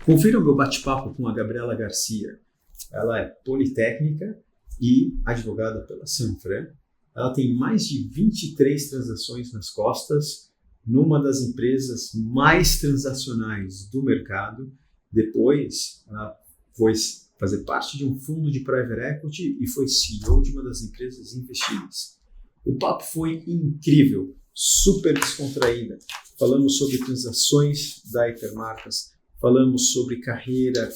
Confira o meu bate-papo com a Gabriela Garcia. Ela é politécnica e advogada pela Sanfran. Ela tem mais de 23 transações nas costas, numa das empresas mais transacionais do mercado. Depois, ela foi fazer parte de um fundo de private equity e foi CEO de uma das empresas investidas. O papo foi incrível, super descontraída. Falamos sobre transações da Hipermarcas, falamos sobre carreira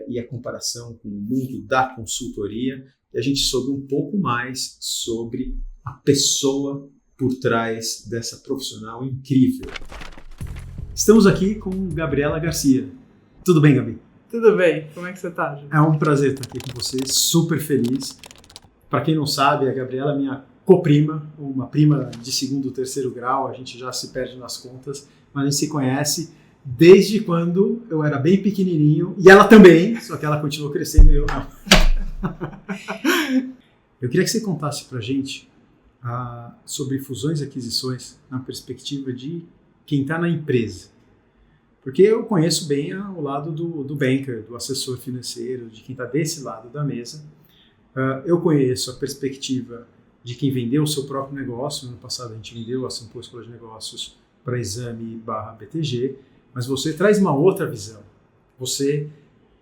e a comparação com o mundo da consultoria, e a gente soube um pouco mais sobre a pessoa por trás dessa profissional incrível. Estamos aqui com Gabriela Garcia. Tudo bem, Gabi? Tudo bem. Como é que você está, Ju? É um prazer estar aqui com você, super feliz. Para quem não sabe, a Gabriela é minha coprima, uma prima de segundo ou terceiro grau, a gente já se perde nas contas, mas a gente se conhece desde quando eu era bem pequenininho, e ela também, só que ela continuou crescendo e eu não. Eu queria que você contasse pra gente sobre fusões e aquisições na perspectiva de quem está na empresa. Porque eu conheço bem o lado do banker, do assessor financeiro, de quem está desse lado da mesa. Eu conheço a perspectiva de quem vendeu o seu próprio negócio. No ano passado a gente vendeu a Sampo Escola de Negócios para Exame/BTG, mas você traz uma outra visão. Você,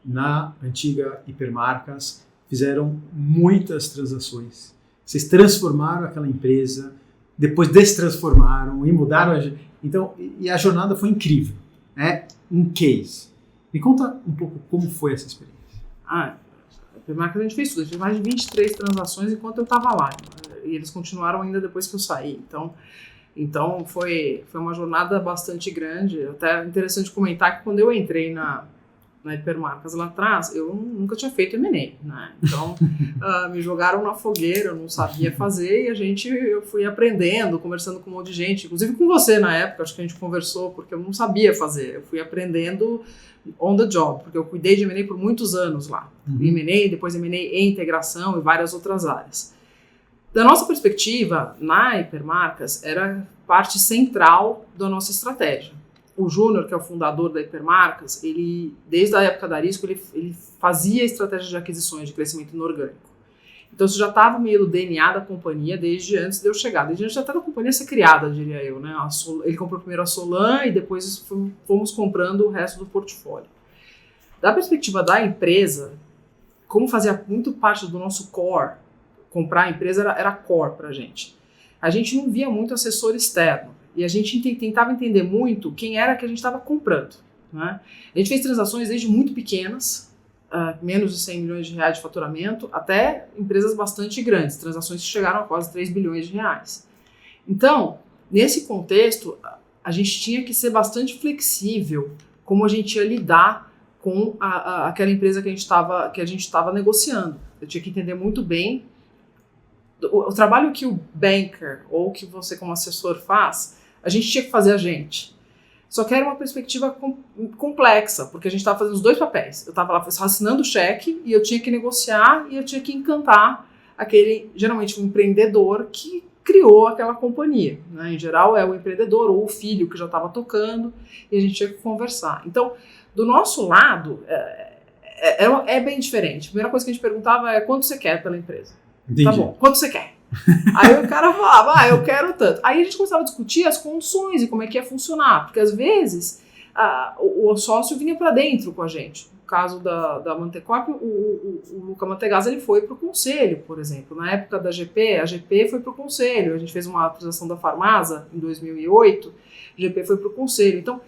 na antiga Hipermarcas, fizeram muitas transações. Vocês transformaram aquela empresa, depois destransformaram e mudaram. Então, e a jornada foi incrível. É um case. Me conta um pouco como foi essa experiência. A Hipermarcas a gente fez tudo. A gente fez mais de 23 transações enquanto eu estava lá. E eles continuaram ainda depois que eu saí. Então foi uma jornada bastante grande. Até interessante comentar que quando eu entrei na Hipermarcas lá atrás, eu nunca tinha feito M&A, né? Então me jogaram na fogueira, eu não sabia fazer, e eu fui aprendendo, conversando com um monte de gente, inclusive com você na época, acho que a gente conversou, porque eu não sabia fazer, eu fui aprendendo on the job, porque eu cuidei de M&A por muitos anos lá. M&A, depois M&A e integração e várias outras áreas. Da nossa perspectiva, na Hipermarcas, era parte central da nossa estratégia. O Júnior, que é o fundador da Hipermarcas, ele, desde a época da Arisco, ele fazia estratégia de aquisições, de crescimento inorgânico. Então, isso já estava meio no DNA da companhia desde antes de eu chegar. Desde antes já estava a companhia ser criada, diria eu, né? Ele comprou primeiro a Solan e depois fomos comprando o resto do portfólio. Da perspectiva da empresa, como fazia muito parte do nosso core, comprar a empresa era core para a gente. A gente não via muito assessor externo. E a gente tentava entender muito quem era que a gente estava comprando, né? A gente fez transações desde muito pequenas, menos de 100 milhões de reais de faturamento, até empresas bastante grandes, transações que chegaram a quase 3 bilhões de reais. Então, nesse contexto, a gente tinha que ser bastante flexível como a gente ia lidar com aquela empresa que a gente estava negociando. Eu tinha que entender muito bem o trabalho que o banker ou que você como assessor faz. A gente tinha que fazer a gente. Só que era uma perspectiva complexa, porque a gente estava fazendo os dois papéis. Eu estava lá assinando o cheque e eu tinha que negociar e eu tinha que encantar aquele, geralmente, um empreendedor que criou aquela companhia, né? Em geral, é o empreendedor ou o filho que já estava tocando e a gente tinha que conversar. Então, do nosso lado, é bem diferente. A primeira coisa que a gente perguntava é quanto você quer pela empresa? Entendi. Tá bom, quanto você quer? Aí o cara falava, eu quero tanto. Aí a gente começava a discutir as condições e como é que ia funcionar, porque às vezes o sócio vinha para dentro com a gente. No caso da Mantecop, o Luca Mantegazza, ele foi para o conselho, por exemplo. Na época da GP, a GP foi para o conselho. A gente fez uma atualização da Farmasa em 2008, a GP foi para o conselho. Então,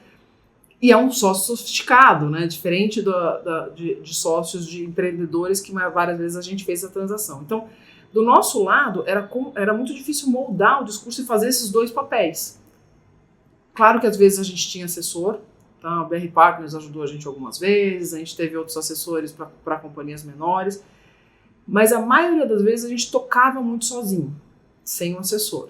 e é um sócio sofisticado, né? Diferente de sócios de empreendedores que várias vezes a gente fez a transação. Então, do nosso lado, era muito difícil moldar o discurso e fazer esses dois papéis. Claro que às vezes a gente tinha assessor, tá? A BR Partners ajudou a gente algumas vezes, a gente teve outros assessores para companhias menores, mas a maioria das vezes a gente tocava muito sozinho, sem um assessor.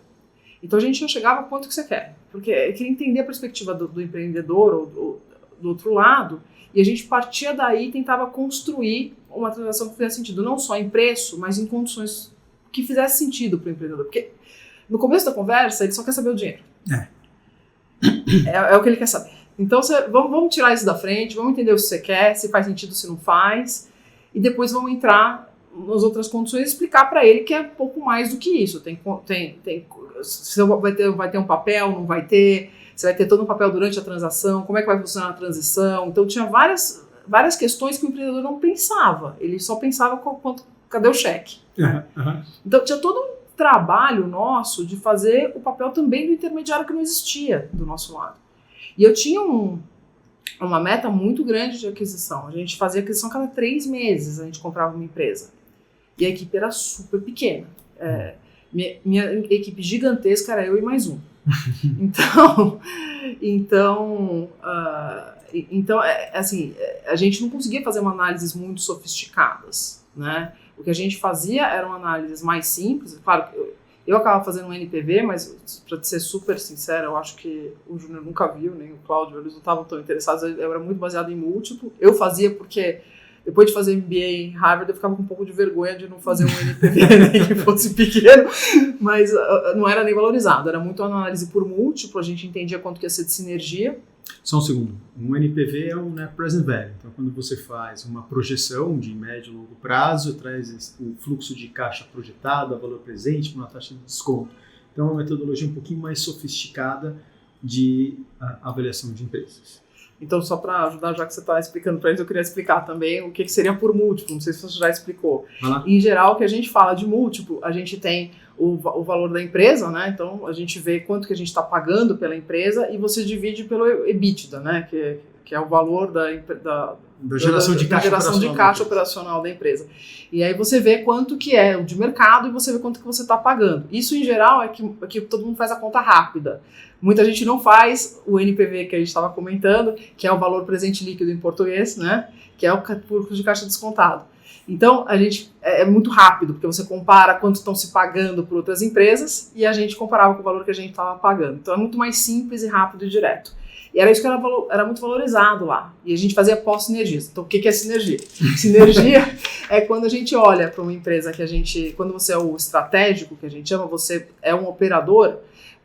Então a gente já chegava a quanto que você quer, porque eu queria entender a perspectiva do empreendedor ou do outro lado, e a gente partia daí e tentava construir uma transação que fizesse sentido, não só em preço, mas em condições que fizesse sentido para o empreendedor. Porque no começo da conversa, ele só quer saber o dinheiro. É o que ele quer saber. Então, vamos tirar isso da frente, vamos entender o que você quer, se faz sentido, se não faz, e depois vamos entrar nas outras condições e explicar para ele que é um pouco mais do que isso. Você vai ter um papel, não vai ter, você vai ter todo um papel durante a transação, como é que vai funcionar a transição. Então, tinha várias questões que o empreendedor não pensava, ele só pensava cadê o cheque. Então, tinha todo um trabalho nosso de fazer o papel também do intermediário que não existia do nosso lado. E eu tinha uma meta muito grande de aquisição. A gente fazia aquisição cada 3 meses, a gente comprava uma empresa. E a equipe era super pequena. Minha equipe gigantesca era eu e mais um. Então, assim, a gente não conseguia fazer uma análises muito sofisticadas, né? O que a gente fazia eram análises mais simples. Claro, eu acabava fazendo um NPV, mas, para ser super sincero, eu acho que o Júnior nunca viu, nem o Cláudio, eles não estavam tão interessados. Eu era muito baseado em múltiplo. Eu fazia porque, depois de fazer MBA em Harvard, eu ficava com um pouco de vergonha de não fazer um NPV nem que fosse pequeno, mas não era nem valorizado. Era muito análise por múltiplo, a gente entendia quanto que ia ser de sinergia. Só um segundo. Um NPV é um Net Present Value. Então, quando você faz uma projeção de médio e longo prazo, traz o fluxo de caixa projetado, a valor presente, uma taxa de desconto. Então, é uma metodologia um pouquinho mais sofisticada de avaliação de empresas. Então, só para ajudar, já que você está explicando para eles, eu queria explicar também o que seria por múltiplo. Não sei se você já explicou. Em geral, o que a gente fala de múltiplo, a gente tem o valor da empresa, né? Então, a gente vê quanto que a gente está pagando pela empresa e você divide pelo EBITDA, né? Que é o valor da geração de caixa operacional da empresa. E aí você vê quanto que é o de mercado e você vê quanto que você está pagando. Isso, em geral, é que todo mundo faz a conta rápida. Muita gente não faz o NPV que a gente estava comentando, que é o valor presente líquido em português, né? Que é o fluxo de caixa descontado. Então, a gente é muito rápido, porque você compara quanto estão se pagando por outras empresas e a gente comparava com o valor que a gente estava pagando. Então, é muito mais simples e rápido e direto. E era isso que era muito valorizado lá. E a gente fazia pós-sinergias. Então, o que é sinergia? Sinergia é quando a gente olha para uma empresa quando você é o estratégico, que a gente chama, você é um operador,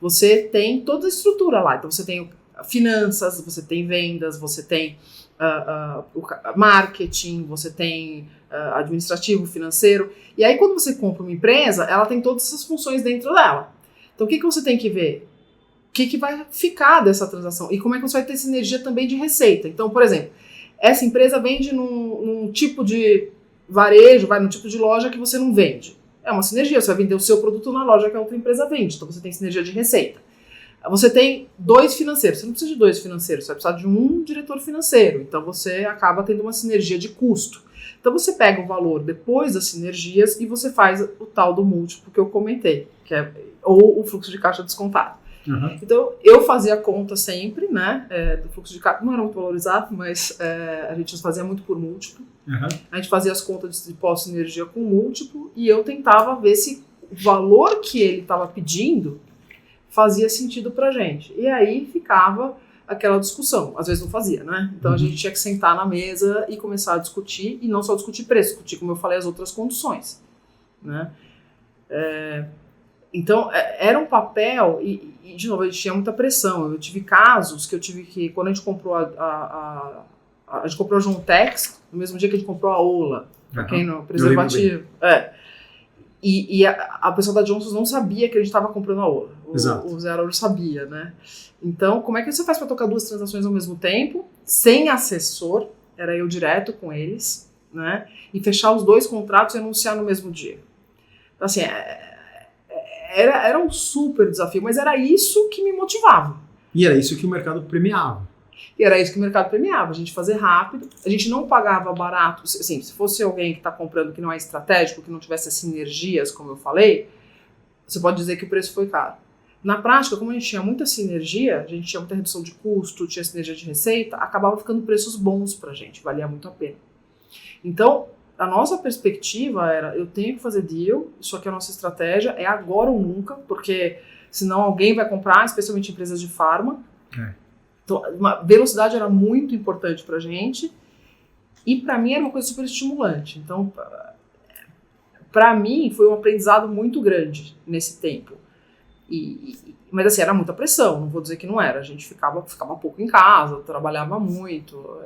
você tem toda a estrutura lá. Então, você tem finanças, você tem vendas, você tem marketing, você tem administrativo, financeiro. E aí, quando você compra uma empresa, ela tem todas essas funções dentro dela. Então, o que você tem que ver? O que vai ficar dessa transação? E como é que você vai ter sinergia também de receita? Então, por exemplo, essa empresa vende num tipo de varejo, num tipo de loja que você não vende. É uma sinergia, você vai vender o seu produto na loja que a outra empresa vende. Então, você tem sinergia de receita. Você tem 2 financeiros, você não precisa de 2 financeiros, você vai precisar de um diretor financeiro. Então, você acaba tendo uma sinergia de custo. Então, você pega o valor depois das sinergias e você faz o tal do múltiplo que eu comentei, ou o fluxo de caixa descontado. Uhum. Então, eu fazia a conta sempre, né, do fluxo de caixa, não era muito valorizado, mas a gente fazia muito por múltiplo. Uhum. A gente fazia as contas de pós-sinergia com múltiplo e eu tentava ver se o valor que ele estava pedindo fazia sentido pra gente. E aí ficava aquela discussão. Às vezes não fazia, né? Então a gente tinha que sentar na mesa e começar a discutir, e não só discutir preço, discutir, como eu falei, as outras condições, né? Então, era um papel, e de novo, a gente tinha muita pressão. Eu tive casos que quando a gente comprou a gente comprou a Jontex, no mesmo dia que a gente comprou a Ola, pra quem não, preservativo. E a pessoa da Johnson não sabia que a gente estava comprando a Ola. O Zé Araújo sabia, né? Então, como é que você faz para tocar 2 transações ao mesmo tempo, sem assessor, era eu direto com eles, né? E fechar os 2 contratos e anunciar no mesmo dia. Então, assim, era um super desafio, mas era isso que me motivava. E era isso que o mercado premiava. A gente fazer rápido, a gente não pagava barato. Assim, se fosse alguém que está comprando que não é estratégico, que não tivesse as sinergias, como eu falei, você pode dizer que o preço foi caro. Na prática, como a gente tinha muita sinergia, a gente tinha muita redução de custo, tinha sinergia de receita, acabava ficando preços bons pra gente, valia muito a pena. Então, a nossa perspectiva era, eu tenho que fazer deal, isso aqui é a nossa estratégia, é agora ou nunca, porque senão alguém vai comprar, especialmente empresas de farma. Então, a velocidade era muito importante pra gente, e pra mim era uma coisa super estimulante. Então, pra mim, foi um aprendizado muito grande nesse tempo. Mas assim, era muita pressão, não vou dizer que não era. A gente ficava pouco em casa, trabalhava muito.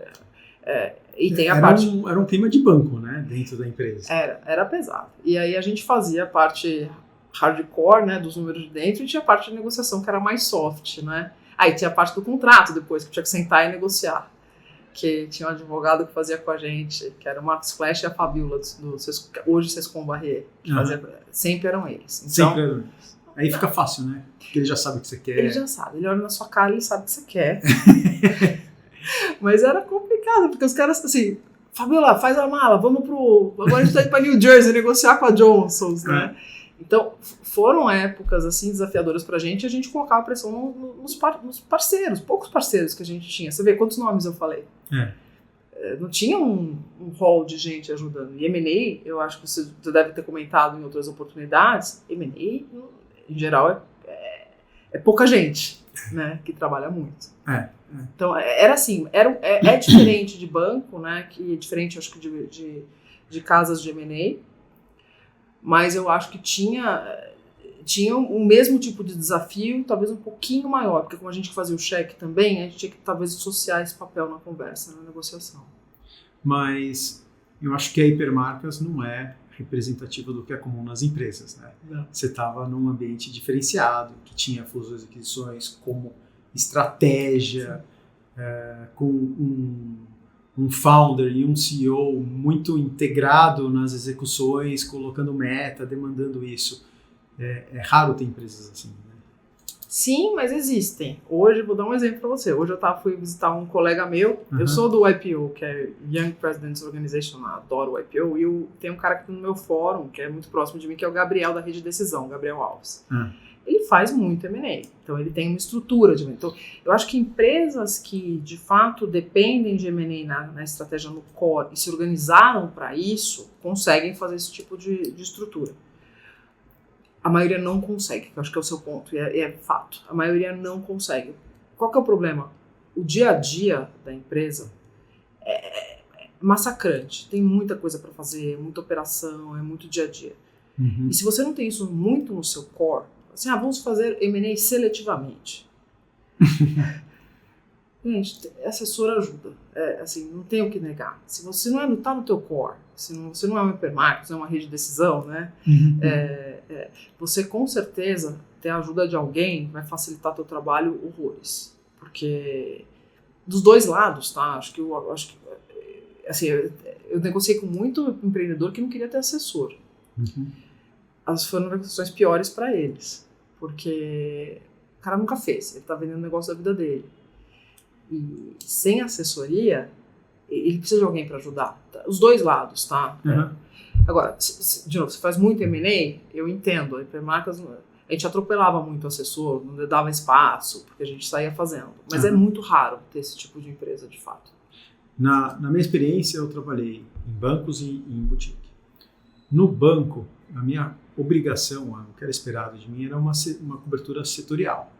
E tem a parte... Era um clima de banco, né, dentro da empresa. Era pesado. E aí a gente fazia a parte hardcore, né, dos números de dentro, e tinha a parte de negociação que era mais soft, né. Aí tinha a parte do contrato depois, que tinha que sentar e negociar. Que tinha um advogado que fazia com a gente, que era o Marcos Flash e a Fabiola, hoje Sescom Barrier. Sempre eram eles. Então, sempre eram eles. Aí fica fácil, né? Porque ele já sabe o que você quer. Ele já sabe, ele olha na sua cara e ele sabe o que você quer. Mas era complicado, porque os caras assim, Fabiola, faz a mala, agora a gente tá indo pra New Jersey negociar com a Johnson's, né? Então, foram épocas assim desafiadoras pra gente, e a gente colocava pressão nos parceiros, poucos parceiros que a gente tinha. Você vê quantos nomes eu falei? Não tinha um hall de gente ajudando. E M&A, eu acho que você deve ter comentado em outras oportunidades, M&A, em geral, é pouca gente, né, que trabalha muito. Então, era assim, é diferente de banco, né, que é diferente, acho que, de casas de M&A, mas eu acho que tinha o mesmo tipo de desafio, talvez um pouquinho maior, porque como a gente fazia o cheque também, a gente tinha que talvez associar esse papel na conversa, na negociação. Mas eu acho que a Hipermarcas não é representativa do que é comum nas empresas, né? Não. Você estava num ambiente diferenciado, que tinha fusões e aquisições como estratégia, com um founder e um CEO muito integrado nas execuções, colocando meta, demandando isso. É raro ter empresas assim, né? Sim, mas existem. Hoje, vou dar um exemplo para você. Hoje eu fui visitar um colega meu. Eu sou do IPO, que é Young Presidents Organization, adoro o IPO. E tem um cara aqui no meu fórum, que é muito próximo de mim, que é o Gabriel da Rede Decisão, Gabriel Alves. Ele faz muito M&A. Então, ele tem uma estrutura de M&A. Então, eu acho que empresas que, de fato, dependem de M&A na estratégia no core e se organizaram para isso, conseguem fazer esse tipo de estrutura. A maioria não consegue, que eu acho que é o seu ponto, e é fato. A maioria não consegue. Qual que é o problema? O dia a dia da empresa é massacrante. Tem muita coisa para fazer, muita operação, é muito dia a dia. E se você não tem isso muito no seu core, assim, vamos fazer M&A seletivamente. Gente, assessor ajuda. Assim, não tem o que negar. Se você não está no teu core, se você não é um hipermarket, não é uma rede de decisão, né? Você com certeza ter a ajuda de alguém vai facilitar teu trabalho horrores. Porque dos dois lados, tá? Acho que assim, eu negociei com muito empreendedor que não queria ter assessor. As foram negociações piores para eles. Porque o cara nunca fez. Ele tá vendendo o negócio da vida dele. E sem assessoria, ele precisa de alguém para ajudar. Os dois lados, tá? Agora, de novo, você faz muito M&A, eu entendo. A Hipermarcas, a gente atropelava muito o assessor, não dava espaço, porque a gente saía fazendo. Mas é muito raro ter esse tipo de empresa, de fato. Na minha experiência, eu trabalhei em bancos e em boutique. No banco, a minha obrigação, o que era esperado de mim, era uma cobertura setorial.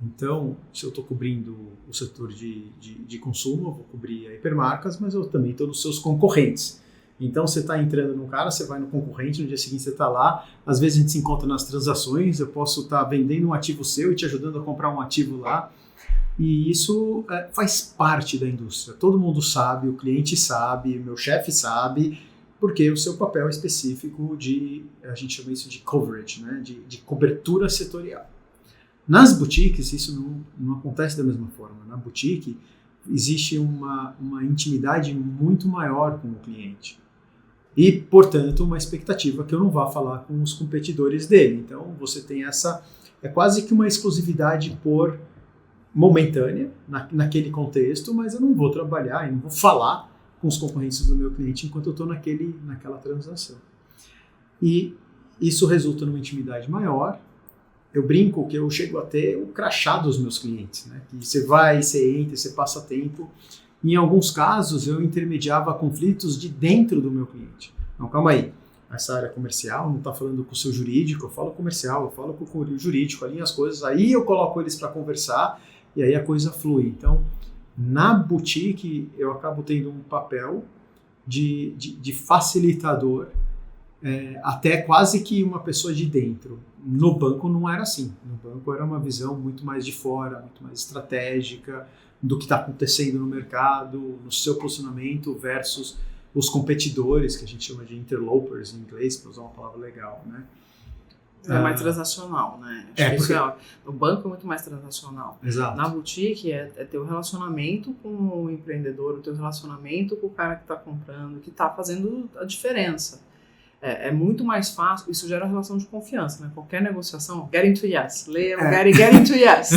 Então, se eu estou cobrindo o setor de consumo, eu vou cobrir a Hipermarcas, mas eu também estou nos seus concorrentes. Então, você está entrando num cara, você vai no concorrente, no dia seguinte você está lá, às vezes a gente se encontra nas transações, eu posso estar vendendo um ativo seu e te ajudando a comprar um ativo lá, e isso faz parte da indústria. Todo mundo sabe, o cliente sabe, o meu chefe sabe, porque o seu papel é específico a gente chama isso de coverage, né? de cobertura setorial. Nas boutiques, isso não acontece da mesma forma. Na boutique, existe uma intimidade muito maior com o cliente. E, portanto, uma expectativa que eu não vá falar com os competidores dele. Então, você tem é quase que uma exclusividade momentânea naquele contexto, mas eu não vou trabalhar e não vou falar com os concorrentes do meu cliente enquanto eu estou naquela transação. E isso resulta numa intimidade maior. Eu brinco que eu chego a ter o crachá dos meus clientes, né? Que você vai, você entra, você passa tempo. Em alguns casos, eu intermediava conflitos de dentro do meu cliente. Não, calma aí. Essa área comercial não está falando com o seu jurídico, eu falo comercial, eu falo com o jurídico, alinho as coisas, aí eu coloco eles para conversar e aí a coisa flui. Então, na boutique, eu acabo tendo um papel de facilitador até quase que uma pessoa de dentro. No banco não era assim. No banco era uma visão muito mais de fora, muito mais estratégica do que está acontecendo no mercado, no seu posicionamento versus os competidores, que a gente chama de interlopers em inglês, para usar uma palavra legal, né? É mais transacional, né? Acho que no banco é muito mais transacional. Exato. Na boutique é ter o relacionamento com o empreendedor, o teu relacionamento com o cara que está comprando, que está fazendo a diferença. É muito mais fácil, isso gera uma relação de confiança, né? Qualquer negociação, Get Into Yes, leia Get Into Yes,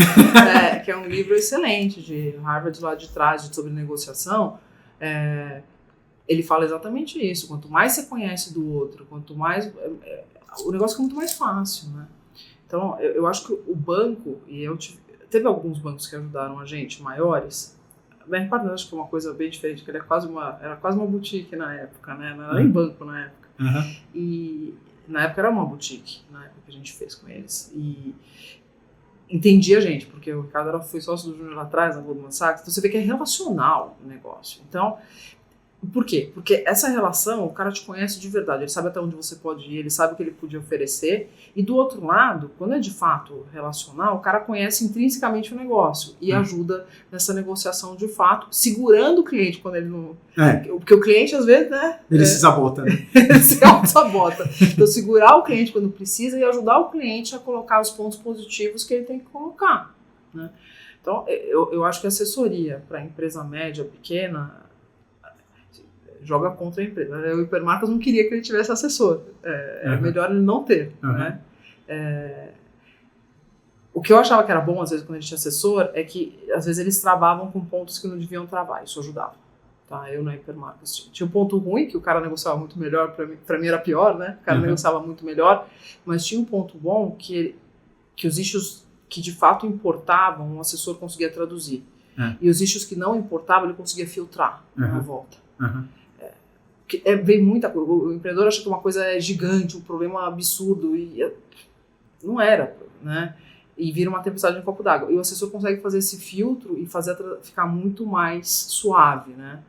que é um livro excelente de Harvard lá de trás sobre negociação. Ele fala exatamente isso, quanto mais você conhece do outro, quanto mais... o negócio é muito mais fácil, né? Então, eu acho que o banco, teve alguns bancos que ajudaram a gente, maiores. Bem, acho que é uma coisa bem diferente, que era quase uma boutique na época, né? Não era nem banco na época. Uhum. E na época era uma boutique, na época que a gente fez com eles. E entendia a gente, porque o Ricardo foi sócio do Júnior lá atrás, na Goldman Sachs, então você vê que é relacional o negócio. Então, por quê? Porque essa relação, o cara te conhece de verdade, ele sabe até onde você pode ir, ele sabe o que ele podia oferecer, e do outro lado, quando é de fato relacional, o cara conhece intrinsecamente o negócio e ajuda nessa negociação de fato, segurando o cliente quando ele não... Porque o cliente, às vezes, né... Ele se sabota, né? Ele se auto-sabota. Então, segurar o cliente quando precisa e ajudar o cliente a colocar os pontos positivos que ele tem que colocar, né? Então, eu acho que a assessoria para empresa média, pequena, joga contra a empresa. O Hipermarcas não queria que ele tivesse assessor. É melhor ele não ter. Né? O que eu achava que era bom, às vezes, quando a gente tinha assessor, é que, às vezes, eles travavam com pontos que não deviam travar. Isso ajudava. Tá? Eu na Hipermarcas tinha um ponto ruim, que o cara negociava muito melhor, para mim era pior, né? O cara negociava muito melhor, mas tinha um ponto bom que os issues que de fato importavam, o assessor conseguia traduzir. E os issues que não importavam, ele conseguia filtrar na volta. Vem muita coisa. O empreendedor acha que uma coisa é gigante, um problema absurdo, e não era, né? E vira uma tempestade em copo d'água. E o assessor consegue fazer esse filtro e fazer ficar muito mais suave, né?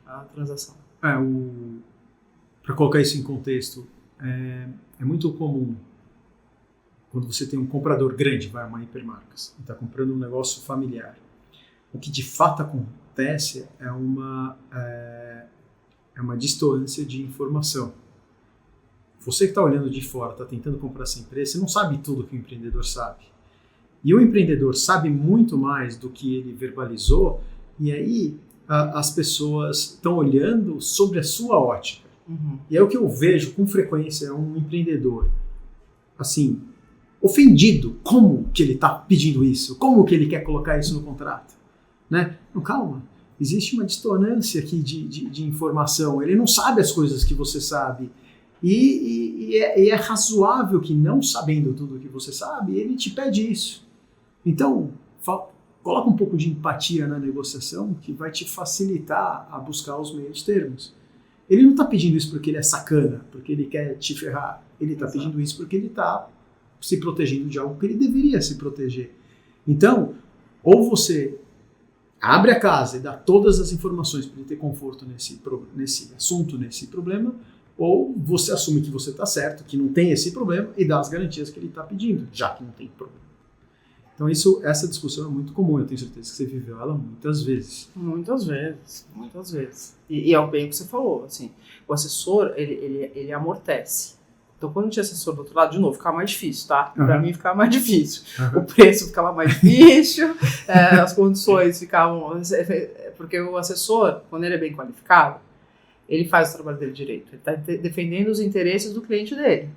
A transação. Para colocar isso em contexto, é muito comum quando você tem um comprador grande, uma Hipermarcas, e está comprando um negócio familiar. O que de fato acontece é uma distância de informação. Você que está olhando de fora, está tentando comprar essa empresa, você não sabe tudo que o empreendedor sabe. E o empreendedor sabe muito mais do que ele verbalizou, e aí as pessoas estão olhando sobre a sua ótica. E é o que eu vejo com frequência, um empreendedor assim, ofendido. Como que ele está pedindo isso? Como que ele quer colocar isso no contrato? Né? Não, calma. Existe uma dissonância aqui de informação. Ele não sabe as coisas que você sabe. E é razoável que, não sabendo tudo o que você sabe, ele te pede isso. Então, coloca um pouco de empatia na negociação, que vai te facilitar a buscar os meios termos. Ele não está pedindo isso porque ele é sacana, porque ele quer te ferrar. Ele está pedindo isso porque ele está se protegendo de algo que ele deveria se proteger. Então, ou você abre a casa e dá todas as informações para ele ter conforto nesse assunto, nesse problema, ou você assume que você está certo, que não tem esse problema, e dá as garantias que ele está pedindo, já que não tem problema. Então essa discussão é muito comum, eu tenho certeza que você viveu ela muitas vezes. Muitas vezes. E é o bem que você falou, assim, o assessor, ele amortece. Então, quando tinha assessor do outro lado, de novo, ficava mais difícil, tá? Para mim, ficava mais difícil. O preço ficava mais difícil, as condições ficavam... Porque o assessor, quando ele é bem qualificado, ele faz o trabalho dele direito. Ele está defendendo os interesses do cliente dele.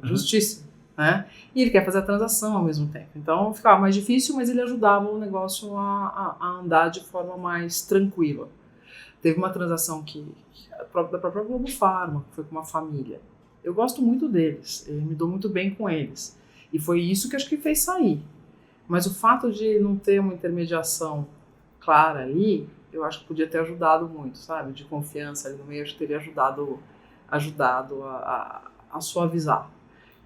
Justiça, né? E ele quer fazer a transação ao mesmo tempo. Então, ficava mais difícil, mas ele ajudava o negócio a andar de forma mais tranquila. Teve uma transação da própria Globo Pharma, que foi com uma família. Eu gosto muito deles, eu me dou muito bem com eles. E foi isso que acho que fez sair. Mas o fato de não ter uma intermediação clara ali, eu acho que podia ter ajudado muito, sabe? De confiança ali no meio, acho que teria ajudado a suavizar.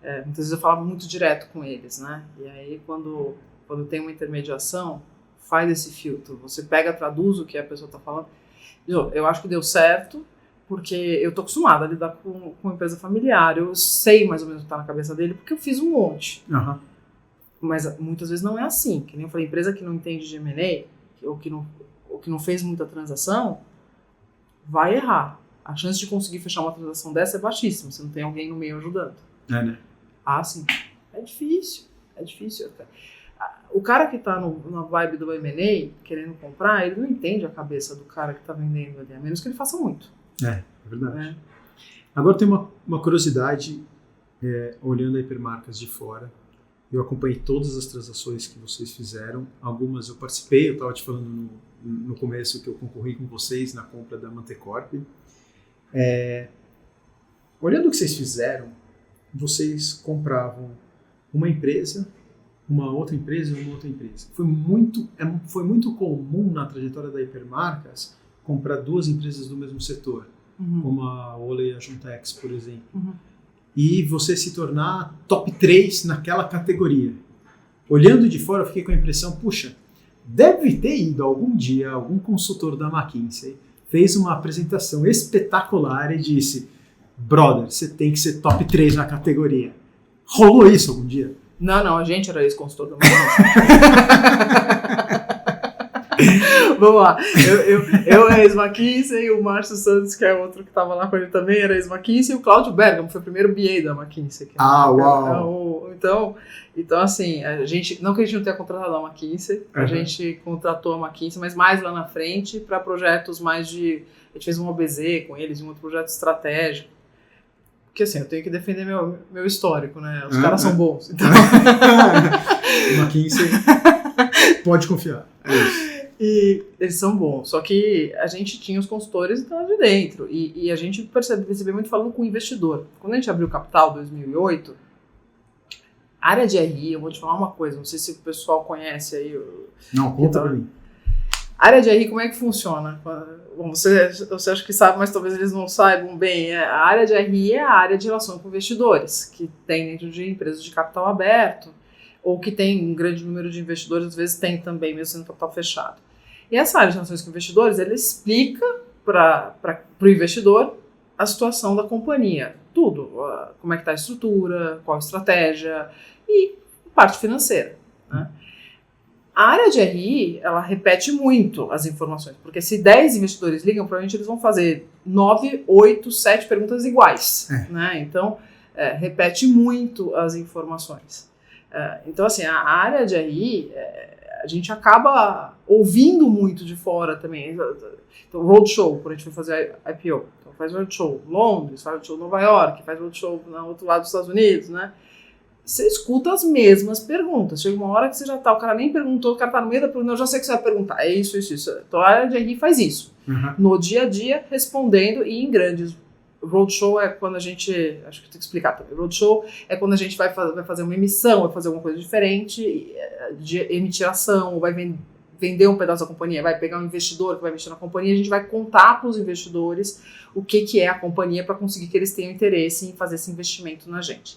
Muitas vezes eu falava muito direto com eles, né? E aí quando tem uma intermediação, faz esse filtro. Você pega, traduz o que a pessoa está falando. Eu acho que deu certo, Porque eu tô acostumada a lidar com empresa familiar, eu sei mais ou menos o que tá na cabeça dele, porque eu fiz um monte. Aham. Mas muitas vezes não é assim. Que nem eu falei, empresa que não entende de M&A, ou que não fez muita transação, vai errar. A chance de conseguir fechar uma transação dessa é baixíssima, se não tem alguém no meio ajudando. É, né? Ah, sim. É difícil. O cara que tá na vibe do M&A, querendo comprar, ele não entende a cabeça do cara que tá vendendo ali, a menos que ele faça muito. É verdade. Né? Agora tem uma curiosidade, olhando a Hipermarcas de fora. Eu acompanhei todas as transações que vocês fizeram. Algumas eu participei, eu estava te falando no começo que eu concorri com vocês na compra da Mantecorp. Olhando o que vocês fizeram, vocês compravam uma empresa, uma outra empresa e uma outra empresa. Foi muito comum na trajetória da Hipermarcas comprar duas empresas do mesmo setor, como a Olay e a Juntex, por exemplo. E você se tornar top 3 naquela categoria. Olhando de fora, eu fiquei com a impressão, puxa, deve ter ido algum dia algum consultor da McKinsey, fez uma apresentação espetacular e disse, brother, você tem que ser top 3 na categoria. Rolou isso algum dia? Não, a gente era ex-consultor da McKinsey. Vamos lá. Eu era ex-McKinsey, o Márcio Santos, que é outro que estava lá com ele também, era ex-McKinsey, e o Cláudio Bergamo foi o primeiro BA da McKinsey. Uau! Então, assim, não que a gente não tenha contratado a McKinsey, a gente contratou a McKinsey, mas mais lá na frente para projetos mais de... A gente fez um OBZ com eles, um outro projeto estratégico. Porque assim, eu tenho que defender meu histórico, né? Os caras são bons. Então... McKinsey, pode confiar. É isso. E eles são bons, só que a gente tinha os consultores e estava de dentro, e a gente percebeu muito falando com o investidor. Quando a gente abriu o Capital em 2008, a área de RI, eu vou te falar uma coisa, não sei se o pessoal conhece aí. Não, conta pra mim. A área de RI, como é que funciona? Bom, você acha que sabe, mas talvez eles não saibam bem. A área de RI é a área de relação com investidores, que tem dentro de empresas de capital aberto, ou que tem um grande número de investidores, às vezes tem também, mesmo sendo capital fechado. E essa área de relações com investidores, ela explica para o investidor a situação da companhia. Tudo, como é que está a estrutura, qual a estratégia e parte financeira. Né? A área de RI, ela repete muito as informações, porque se 10 investidores ligam, provavelmente eles vão fazer 9, 8, 7 perguntas iguais. Né? Então, repete muito as informações. Então, assim, a área de RI, a gente acaba ouvindo muito de fora também. Então, roadshow, quando a gente foi fazer a IPO. Então, faz roadshow em Londres, faz roadshow em Nova York, faz roadshow no outro lado dos Estados Unidos, né? Você escuta as mesmas perguntas. Chega uma hora que você já tá, o cara nem perguntou, o cara tá no meio da pergunta, eu já sei que você vai perguntar. É isso. Então, a área de RI faz isso. No dia a dia, respondendo e em grandes. Roadshow é quando a gente, acho que eu tenho que explicar também, roadshow é quando a gente vai fazer uma emissão, vai fazer alguma coisa diferente, de emitir ação, vai vender um pedaço da companhia, vai pegar um investidor que vai investir na companhia, a gente vai contar para os investidores o que é a companhia para conseguir que eles tenham interesse em fazer esse investimento na gente.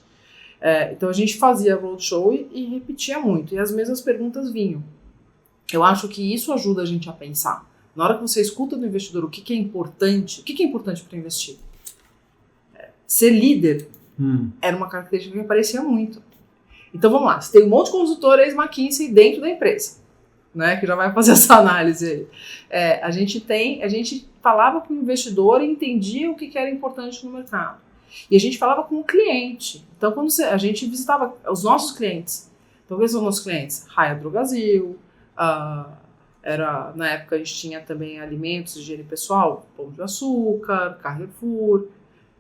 Então a gente fazia roadshow e repetia muito, e as mesmas perguntas vinham. Eu acho que isso ajuda a gente a pensar. Na hora que você escuta do investidor o que é importante para investir, ser líder era uma característica que aparecia muito. Então vamos lá, você tem um monte de consultor ex-McKinsey dentro da empresa, né, que já vai fazer essa análise aí. A gente falava com o investidor e entendia o que era importante no mercado. E a gente falava com o cliente. Então quando a gente visitava os nossos clientes, então quem são os nossos clientes? Raia Drogasil, na época a gente tinha também alimentos, higiene pessoal, Pão de Açúcar, Carrefour.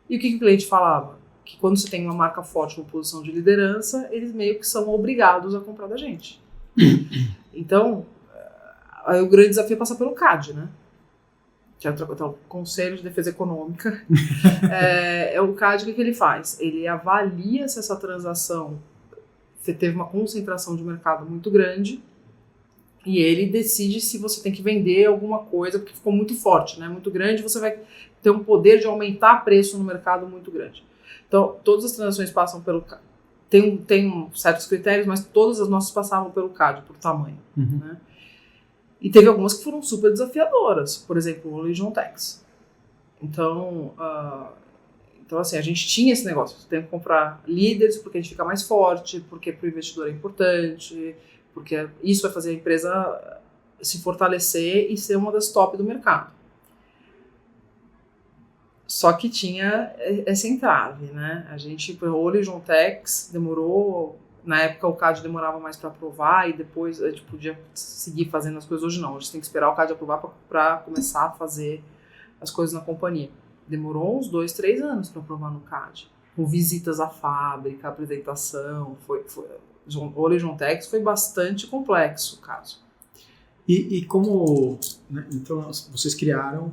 E o que o cliente falava? Que quando você tem uma marca forte, uma posição de liderança, eles meio que são obrigados a comprar da gente. Então, aí o grande desafio é passar pelo CAD, né? Que é o Conselho de Defesa Econômica. O CAD, o que ele faz? Ele avalia se essa transação você teve uma concentração de mercado muito grande e ele decide se você tem que vender alguma coisa, porque ficou muito forte, né? Muito grande, você vai ter um poder de aumentar preço no mercado muito grande. Então, todas as transações passam pelo CAD. Tem certos critérios, mas todas as nossas passavam pelo CAD, por tamanho. Né? E teve algumas que foram super desafiadoras. Por exemplo, o Legion Tax. Então, assim, a gente tinha esse negócio. Você tem que comprar líderes porque a gente fica mais forte, porque para o investidor é importante, porque isso vai fazer a empresa se fortalecer e ser uma das top do mercado. Só que tinha essa entrave, né? A gente, o Horizon Tex demorou, na época o CAD demorava mais para aprovar e depois a gente podia seguir fazendo as coisas. Hoje não, a gente tem que esperar o CAD aprovar para começar a fazer as coisas na companhia. Demorou uns 2-3 anos para aprovar no CAD, com visitas à fábrica, apresentação, o Horizon Tex foi bastante complexo o caso. E como, né, então vocês criaram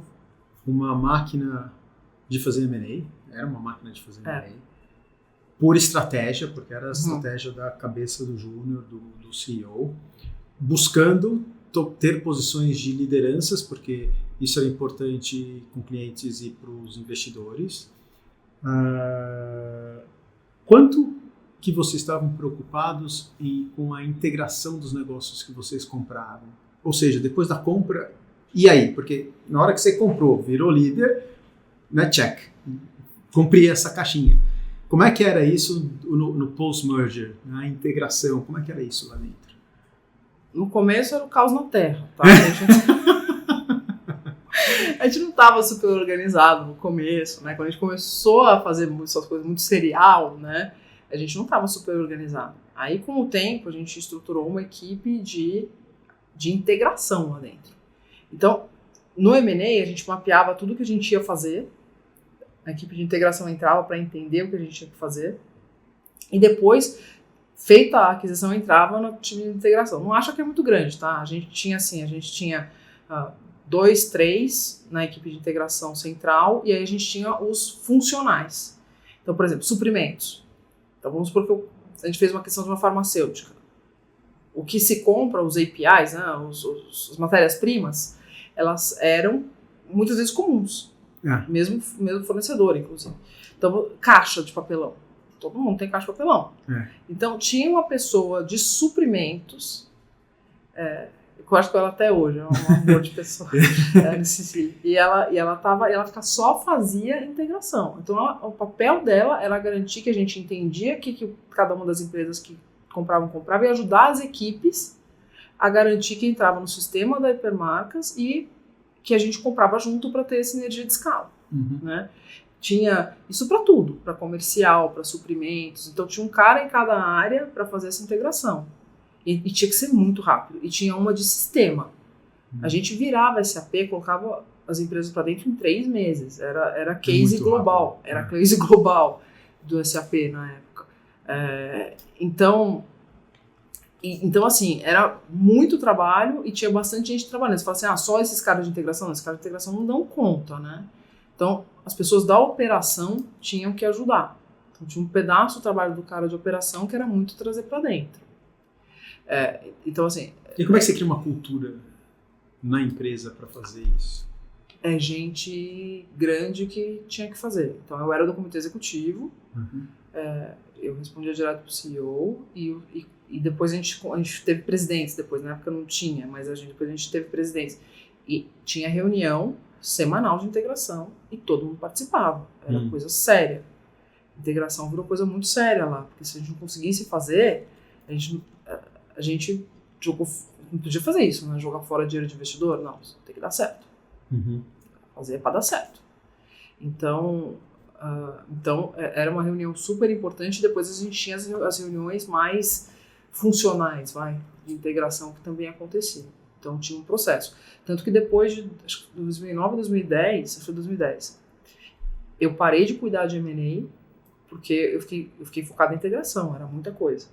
uma máquina de fazer M&A, era uma máquina de fazer M&A, por estratégia, porque era a estratégia da cabeça do Júnior, do CEO, buscando ter posições de lideranças, porque isso era importante com clientes e para os investidores. Quanto que vocês estavam preocupados com a integração dos negócios que vocês compraram? Ou seja, depois da compra, e aí? Porque na hora que você comprou, virou líder, né, check, cumpri essa caixinha. Como é que era isso no post-merger, a integração? Como é que era isso lá dentro? No começo era o caos na terra, tá? A gente não estava super organizado no começo, né? Quando a gente começou a fazer essas coisas muito serial, né? A gente não estava super organizado. Aí, com o tempo, a gente estruturou uma equipe de integração lá dentro. Então, no M&A, a gente mapeava tudo que a gente ia fazer, a equipe de integração entrava para entender o que a gente tinha que fazer, e depois, feita a aquisição, entrava no time de integração. Não acha que é muito grande, tá? A gente tinha 2, 3 na equipe de integração central, e aí a gente tinha os funcionais. Então, por exemplo, suprimentos. Então, vamos supor que a gente fez uma questão de uma farmacêutica. O que se compra, os APIs, né, as matérias-primas, elas eram muitas vezes comuns. Mesmo fornecedor, inclusive. Então, caixa de papelão. Todo mundo tem caixa de papelão. Então, tinha uma pessoa de suprimentos, eu acho que ela até hoje é um amor de pessoa, e ela só fazia integração. Então, o papel dela era garantir que a gente entendia que cada uma das empresas que comprava e ajudar as equipes a garantir que entrava no sistema da Hipermarcas e que a gente comprava junto para ter sinergia de escala. Né? Tinha isso para tudo, para comercial, para suprimentos. Então tinha um cara em cada área para fazer essa integração. E tinha que ser muito rápido. E tinha uma de sistema. A gente virava SAP, colocava as empresas para dentro em 3 meses. Era case global. Rápido. Era case global do SAP na época. Então, assim, era muito trabalho e tinha bastante gente trabalhando. Você fala assim, só esses caras de integração? Esses caras de integração não dão conta, né? Então, as pessoas da operação tinham que ajudar. Então, tinha um pedaço do trabalho do cara de operação que era muito trazer para dentro. Então, assim... E como é que você cria uma cultura na empresa para fazer isso? É gente grande que tinha que fazer. Então, eu era do comitê executivo, eu respondia direto para o CEO e depois a gente teve presidentes, depois, na época não tinha, mas depois a gente teve presidentes. E tinha reunião semanal de integração e todo mundo participava. Era coisa séria. Integração virou coisa muito séria lá, porque se a gente não conseguisse fazer, a gente não podia fazer isso, né? Jogar fora dinheiro de investidor, não, tem que dar certo. Fazer para dar certo. Então, era uma reunião super importante. Depois a gente tinha as reuniões mais funcionais, de integração que também aconteciam. Então tinha um processo. Tanto que depois de 2009, 2010, acho que 2010, eu parei de cuidar de M&A porque eu fiquei focado em integração, era muita coisa.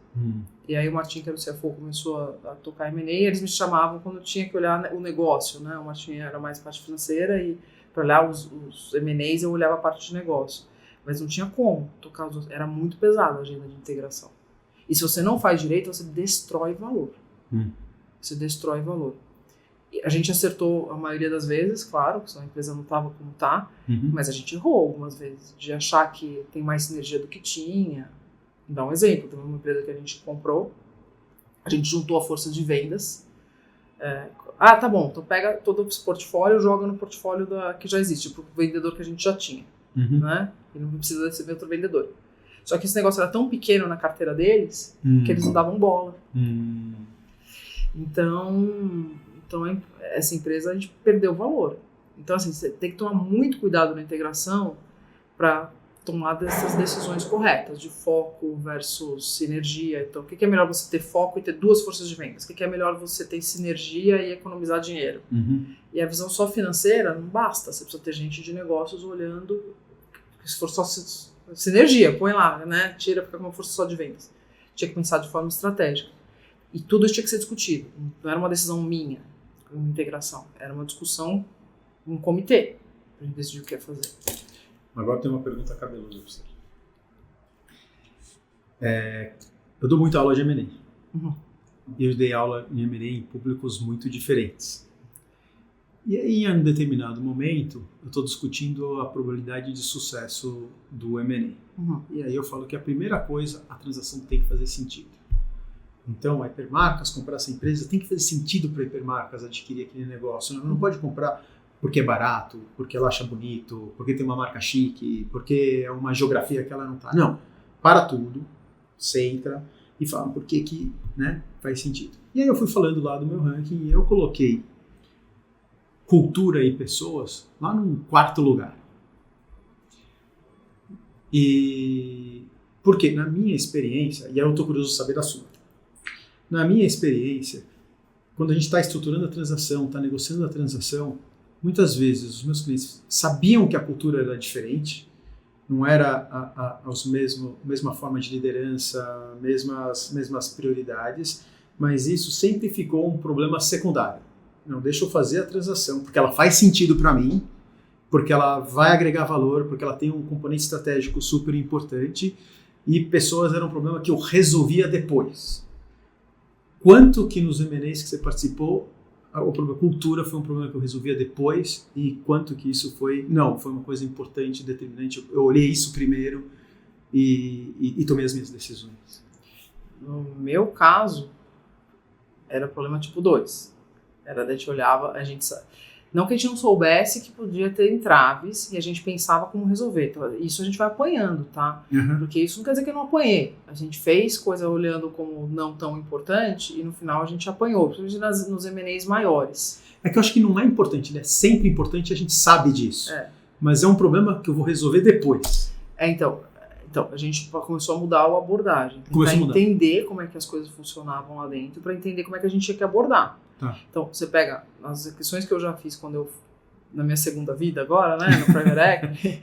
E aí o Martin, que era o CFO, começou a tocar M&A, e eles me chamavam quando tinha que olhar o negócio, né? O Martin era mais parte financeira e para olhar os M&As eu olhava a parte de negócio. Mas não tinha como tocar era muito pesado a agenda de integração. E se você não faz direito, você destrói valor. Você destrói valor. E a gente acertou a maioria das vezes, claro, porque senão a empresa não estava como está, mas a gente errou algumas vezes, de achar que tem mais sinergia do que tinha. Vou dar um exemplo, tem uma empresa que a gente comprou, a gente juntou a força de vendas Tá bom, então pega todo esse portfólio e joga no portfólio que já existe, pro vendedor que a gente já tinha, né? E não precisa desse outro vendedor. Só que esse negócio era tão pequeno na carteira deles que eles não davam bola. Então, essa empresa a gente perdeu o valor. Então, assim, você tem que tomar muito cuidado na integração para tomar dessas decisões corretas, de foco versus sinergia. Então, o que é melhor você ter foco e ter duas forças de vendas? O que é melhor você ter sinergia e economizar dinheiro? E a visão só financeira não basta. Você precisa ter gente de negócios olhando, se for só sinergia, põe lá, né? Tira, fica com uma força só de vendas. Tinha que pensar de forma estratégica. E tudo isso tinha que ser discutido. Não era uma decisão minha, uma integração. Era uma discussão, um comitê, para a gente decidir o que ia fazer. Agora tem uma pergunta cabeluda para você. Eu dou muita aula de M&A. E eu dei aula de M&A em públicos muito diferentes. E aí, em um determinado momento, eu estou discutindo a probabilidade de sucesso do M&A. E aí eu falo que a primeira coisa, a transação tem que fazer sentido. Então, a Hipermarcas, comprar essa empresa, tem que fazer sentido para a Hipermarcas adquirir aquele negócio. Não pode comprar porque é barato, porque ela acha bonito, porque tem uma marca chique, porque é uma geografia que ela não está. Não, para tudo, senta e fala por que, né, faz sentido. E aí eu fui falando lá do meu ranking e eu coloquei cultura e pessoas lá num 4º lugar. E porque na minha experiência, e aí eu estou curioso de saber da sua, na minha experiência, quando a gente está estruturando a transação, está negociando a transação, muitas vezes os meus clientes sabiam que a cultura era diferente, não era a mesma forma de liderança, mesmas prioridades, mas isso sempre ficou um problema secundário. Não, deixa eu fazer a transação, porque ela faz sentido para mim, porque ela vai agregar valor, porque ela tem um componente estratégico super importante, e pessoas eram um problema que eu resolvia depois. Quanto que nos M&As que você participou, o problema cultura foi um problema que eu resolvia depois, e quanto que isso foi uma coisa importante, determinante, eu olhei isso primeiro e tomei as minhas decisões. No meu caso, era problema tipo 2. Era a gente olhava, não que a gente não soubesse que podia ter entraves e a gente pensava como resolver. Então, isso a gente vai apanhando, tá? Porque isso não quer dizer que eu não apanhei. A gente fez coisa olhando como não tão importante e no final a gente apanhou, principalmente nos M&As maiores. É que eu acho que não é importante, né? Sempre importante, a gente sabe disso. Mas é um problema que eu vou resolver depois. Então, a gente começou a mudar a abordagem. Para entender como é que as coisas funcionavam lá dentro, para entender como é que a gente tinha que abordar. Então, você pega as aquisições que eu já fiz na minha segunda vida agora, né, no Private Equity,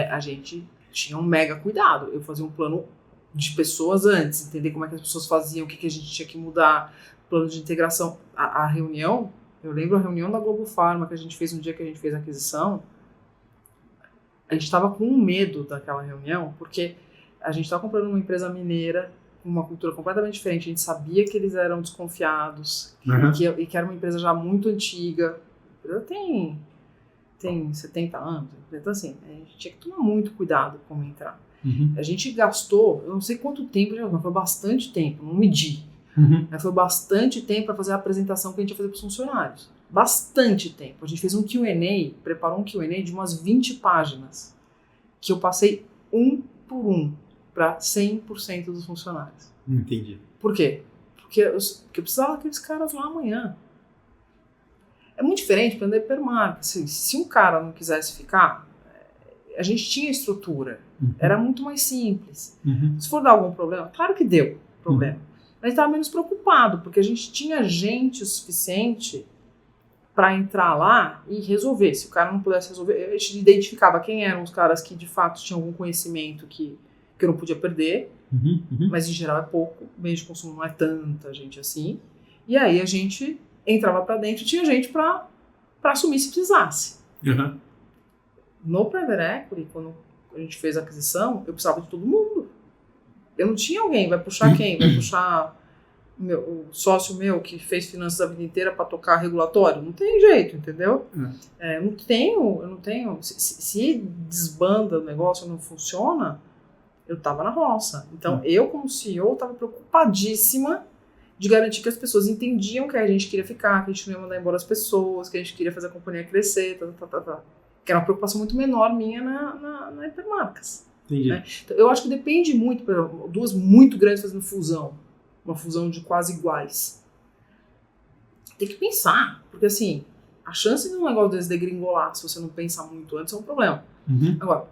a gente tinha um mega cuidado. Eu fazia um plano de pessoas antes, entender como é que as pessoas faziam, o que a gente tinha que mudar, plano de integração. A reunião, eu lembro a reunião da Globo Pharma que a gente fez no dia que a gente fez a aquisição, a gente estava com medo daquela reunião, porque a gente estava comprando uma empresa mineira, uma cultura completamente diferente, a gente sabia que eles eram desconfiados, e que era uma empresa já muito antiga, a empresa tem 70 anos, então assim, a gente tinha que tomar muito cuidado como entrar. A gente gastou, eu não sei quanto tempo, mas foi bastante tempo, não medi, foi bastante tempo para fazer a apresentação que a gente ia fazer para os funcionários, bastante tempo. A gente fez um Q&A, preparou um Q&A de umas 20 páginas, que eu passei um por um, para 100% dos funcionários. Entendi. Por quê? Porque eu precisava daqueles caras lá amanhã. É muito diferente para a Hipermarcas. Se um cara não quisesse ficar, a gente tinha estrutura. Era muito mais simples. Se for dar algum problema, claro que deu problema. Mas a gente estava menos preocupado, porque a gente tinha gente o suficiente para entrar lá e resolver. Se o cara não pudesse resolver, a gente identificava quem eram os caras que de fato tinham algum conhecimento que eu não podia perder, mas em geral é pouco, meio de consumo não é tanta gente assim, e aí a gente entrava para dentro e tinha gente para assumir se precisasse. No Private Equity, quando a gente fez a aquisição, eu precisava de todo mundo. Eu não tinha alguém, vai puxar quem? Vai puxar o sócio meu que fez finanças a vida inteira para tocar regulatório? Não tem jeito, entendeu? Eu não tenho. Se desbanda o negócio, não funciona, eu estava na roça. Então, eu como CEO estava preocupadíssima de garantir que as pessoas entendiam que a gente queria ficar, que a gente não ia mandar embora as pessoas, que a gente queria fazer a companhia crescer, que era uma preocupação muito menor minha na Hipermarcas. Entendi. Né? Então, eu acho que depende muito, por exemplo, duas muito grandes fazendo fusão, uma fusão de quase iguais. Tem que pensar, porque assim, a chance de um negócio desse degringolar, se você não pensar muito antes, é um problema. Agora,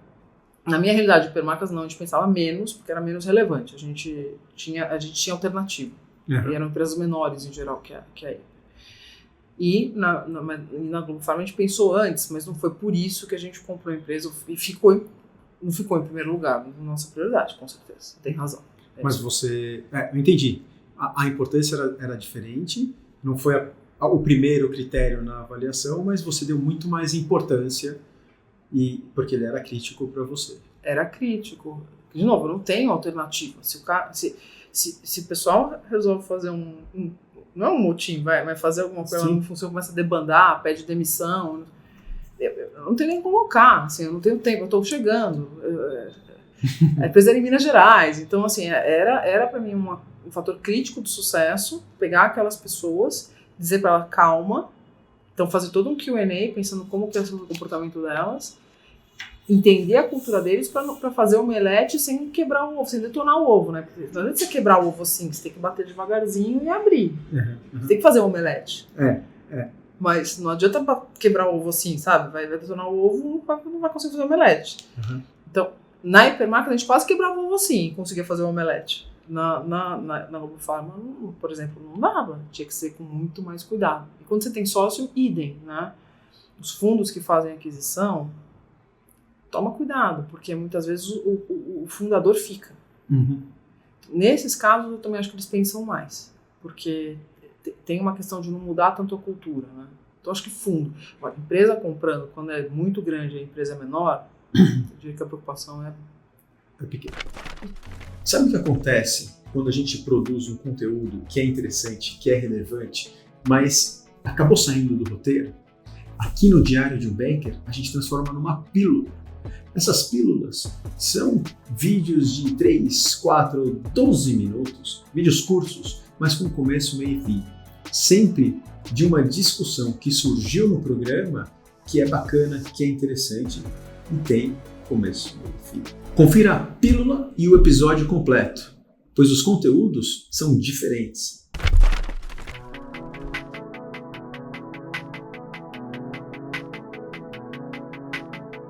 na minha realidade, Hipermarcas não, a gente pensava menos, porque era menos relevante. A gente tinha alternativa. E eram empresas menores, em geral, que a Hiper. E na Globo Pharma a gente pensou antes, mas não foi por isso que a gente comprou a empresa e não ficou em primeiro lugar, na nossa prioridade, com certeza. Tem razão. Mas você... eu entendi. A importância era diferente, não foi o primeiro critério na avaliação, mas você deu muito mais importância porque ele era crítico para você. Era crítico. De novo, eu não tenho alternativa. Se o pessoal resolve fazer não é um motim, vai fazer alguma coisa, não funciona, começa a debandar, pede demissão, eu não tenho nem como colocar, assim, eu não tenho tempo, eu estou chegando. A empresa era em Minas Gerais, então assim, era para mim um fator crítico do sucesso, pegar aquelas pessoas, dizer para elas calma, então fazer todo um Q&A, pensando como que é o comportamento delas, entender a cultura deles para fazer o omelete sem quebrar o ovo, sem detonar o ovo, né? Porque não adianta você quebrar o ovo assim, você tem que bater devagarzinho e abrir. Você tem que fazer o omelete. Mas não adianta quebrar o ovo assim, sabe? Vai detonar o ovo, não vai conseguir fazer o omelete. Então, na Hipermarcas a gente quase quebrava o ovo assim, conseguia fazer o omelete. Na Globo Pharma, por exemplo, não dava. Tinha que ser com muito mais cuidado. E quando você tem sócio, idem, né? Os fundos que fazem aquisição, toma cuidado, porque muitas vezes o fundador fica. Nesses casos, eu também acho que eles pensam mais, porque tem uma questão de não mudar tanto a cultura, né? Então, acho que fundo. A empresa comprando, quando é muito grande e a empresa é menor, eu diria que a preocupação é pequena. Sabe o que acontece quando a gente produz um conteúdo que é interessante, que é relevante, mas acabou saindo do roteiro? Aqui no Diário de um Banker, a gente transforma numa pílula. Essas pílulas são vídeos de 3, 4, 12 minutos, vídeos curtos, mas com começo, meio e fim. Sempre de uma discussão que surgiu no programa, que é bacana, que é interessante e tem começo, meio e fim. Confira a pílula e o episódio completo, pois os conteúdos são diferentes.